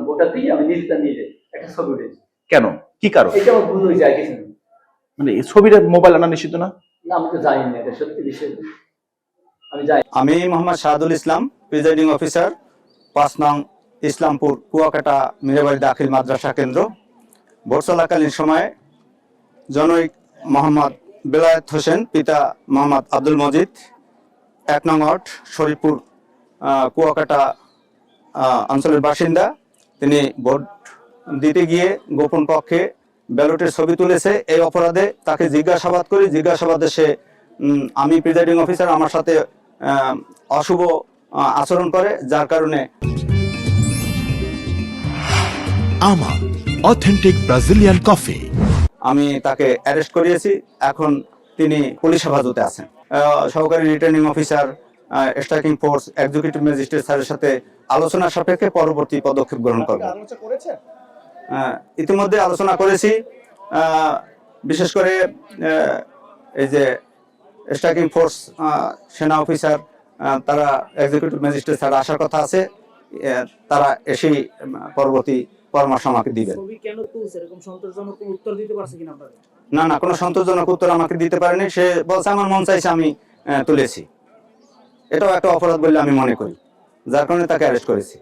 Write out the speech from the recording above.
Voter দিয়ে আমি নিজেটা নিজে একটা ছবি উঠেছি। কেন, কি কারণ? এটা আমার ভুল হয়ে যায় কিছু না। মানে এই ছবিটা মোবাইল আনা নিষিদ্ধ না? না, আমি তো জানি না, এটা সত্যি বিষয় আমি জানি। আমি মোহাম্মদ শাহাদুল ইসলাম, প্রিজাইডিং অফিসার, ৫ নং ইসলামপুর কুয়াকাটা মীরাবাড়ি দাখিল মাদ্রাসা কেন্দ্র। ভোট চলাকালীন সময়ে জনৈক মোহাম্মদ বেলায়েত হোসেন পিতা মোহাম্মদ আব্দুল মজিদ ১ নং ওয়ার্ড শরীফপুর কুয়াকাটা অঞ্চলের বাসিন্দা। তিনি ভোট দিতে গিয়ে গোপন কক্ষে ব্যালটের ছবি তুলেছে। এই অপরাধে তাকে জিজ্ঞাসাবাদ করি। জিজ্ঞাসাবাদে সে আমি প্রিজাইডিং অফিসার, আমার সাথে অশুভ আচরণ করে, যার কারণে আমা অথেন্টিক ব্রাজিলিয়ান কফি আমি তাকে অ্যারেস্ট করিয়েছি। এখন তিনি পুলিশ হেফাজতে আছেন। সহকারী returning officer, striking force, executive magistrate স্যারের সাথে আলোচনা সাপেক্ষে পরবর্তী পদক্ষেপ গ্রহণ করব। ইতিমধ্যে আলোচনা করেছি। বিশেষ করে এই যে স্ট্রাইকিং ফোর্স সেনা অফিসার, তারা এক্সিকিউটিভ ম্যাজিস্ট্রেট স্যার আসার কথা আছে। তারা এসেই পরবর্তী পরামর্শ আমাকে দিবেন। না না, কোনো সন্তোষজনক উত্তর আমাকে দিতে পারেনি। সে বলছে আমার মন চাইছে আমি তুলেছি। এটাও একটা অপরাধ বলে আমি মনে করি, যার কারণে তাকে অ্যারেস্ট করেছি।